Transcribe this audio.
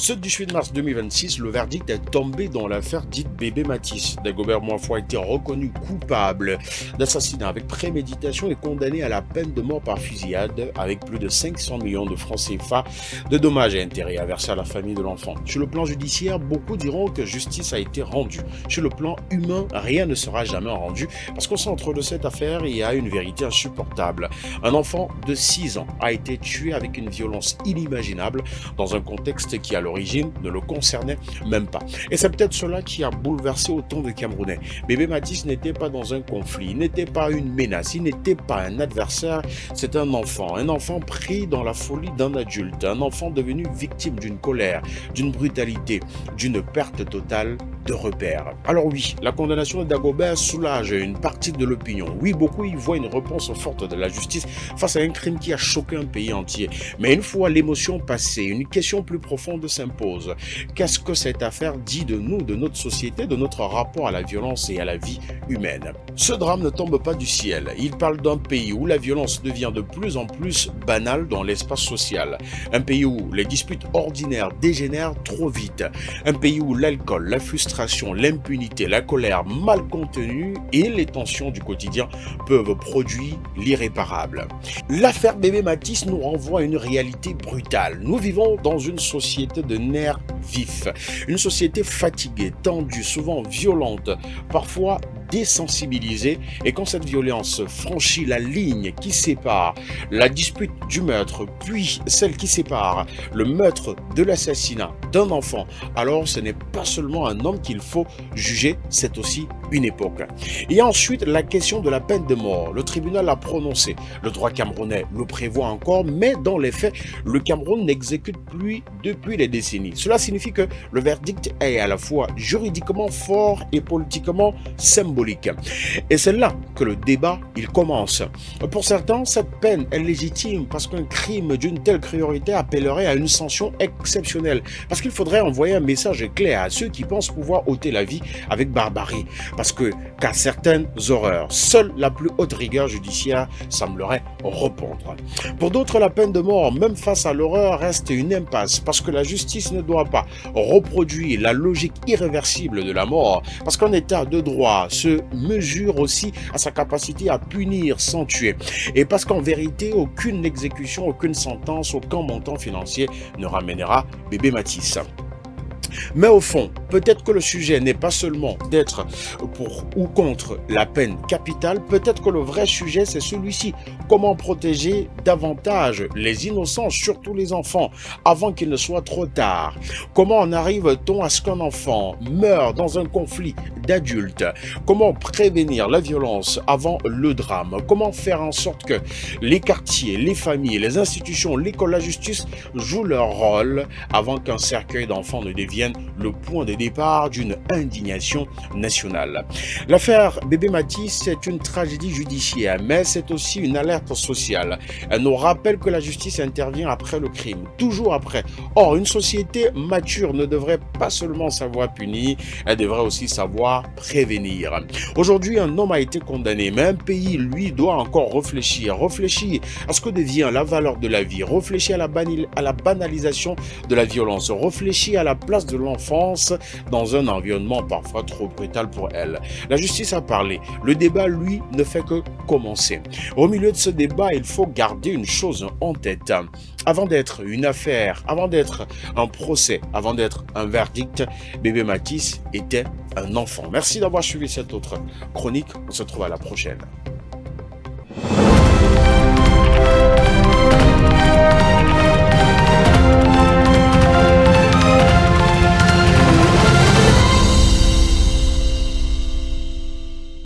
Ce 18 mars 2026, le verdict est tombé dans l'affaire dite Bébé Mathis. Dagobert Moifo a été reconnu coupable d'assassinat avec préméditation et condamné à la peine de mort par fusillade avec plus de 500 millions de francs CFA de dommages et intérêts à verser à la famille de l'enfant. Sur le plan judiciaire, beaucoup diront que justice a été rendue. Sur le plan humain, rien ne sera jamais rendu parce qu'au centre de cette affaire, il y a une vérité insupportable. Un enfant de 6 ans a été tué avec une violence inimaginable dans un contexte qui à l'origine ne le concernait même pas. Et c'est peut-être cela qui a bouleversé autant de Camerounais. Bébé Mathis n'était pas dans un conflit, il n'était pas une menace, il n'était pas un adversaire, c'est un enfant pris dans la folie d'un adulte, un enfant devenu victime d'une colère, d'une brutalité, d'une perte totale de repères. Alors oui, la condamnation de Dagobert soulage une partie de l'opinion. Oui, beaucoup y voient une réponse forte de la justice face à un crime qui a choqué un pays entier. Mais une fois l'émotion passée, une question plus profonde s'impose. Qu'est-ce que cette affaire dit de nous, de notre société, de notre rapport à la violence et à la vie humaine? Ce drame ne tombe pas du ciel. Il parle d'un pays où la violence devient de plus en plus banale dans l'espace social. Un pays où les disputes ordinaires dégénèrent trop vite. Un pays où l'alcool, la frustration, l'impunité, la colère mal contenue et les tensions du quotidien peuvent produire l'irréparable. L'affaire Bébé Mathis nous renvoie à une réalité brutale. Nous vivons dans une société de nerfs vifs, une société fatiguée, tendue, souvent violente, parfois désensibilisée, et quand cette violence franchit la ligne qui sépare la dispute du meurtre, puis celle qui sépare le meurtre de l'assassinat d'un enfant, alors ce n'est pas seulement un homme qu'il faut juger, c'est aussi une époque. Et ensuite, la question de la peine de mort. Le tribunal l'a prononcé. Le droit camerounais le prévoit encore, mais dans les faits, le Cameroun n'exécute plus depuis des décennies. Cela signifie que le verdict est à la fois juridiquement fort et politiquement symbolique. Et c'est là que le débat, il commence. Pour certains, cette peine est légitime parce qu'un crime d'une telle cruauté appellerait à une sanction exceptionnelle. Parce qu'il faudrait envoyer un message clair à ceux qui pensent pouvoir ôter la vie avec barbarie. Parce qu'à certaines horreurs, seule la plus haute rigueur judiciaire semblerait répondre. Pour d'autres, la peine de mort, même face à l'horreur, reste une impasse parce que la justice ne doit pas reproduire la logique irréversible de la mort, parce qu'un état de droit se mesure aussi à sa capacité à punir sans tuer, et parce qu'en vérité, aucune exécution, aucune sentence, aucun montant financier ne ramènera Bébé Mathis. Mais au fond, peut-être que le sujet n'est pas seulement d'être pour ou contre la peine capitale, peut-être que le vrai sujet c'est celui-ci. Comment protéger davantage les innocents, surtout les enfants, avant qu'il ne soit trop tard? Comment en arrive-t-on à ce qu'un enfant meure dans un conflit d'adultes? Comment prévenir la violence avant le drame? Comment faire en sorte que les quartiers, les familles, les institutions, l'école, la justice jouent leur rôle avant qu'un cercueil d'enfants ne devienne le point de départ d'une indignation nationale. L'affaire Bébé Mathis, c'est une tragédie judiciaire, mais c'est aussi une alerte sociale. Elle nous rappelle que la justice intervient après le crime, toujours après. Or, une société mature ne devrait pas seulement savoir punir, elle devrait aussi savoir prévenir. Aujourd'hui, un homme a été condamné, mais un pays, lui, doit encore réfléchir à ce que devient la valeur de la vie, réfléchir à la banalisation de la violence, réfléchir à la place de l'enfance dans un environnement parfois trop brutal pour elle. La justice a parlé. Le débat, lui, ne fait que commencer. Au milieu de ce débat, il faut garder une chose en tête. Avant d'être une affaire, avant d'être un procès, avant d'être un verdict, Bébé Mathis était un enfant. Merci d'avoir suivi cette autre chronique. On se retrouve à la prochaine.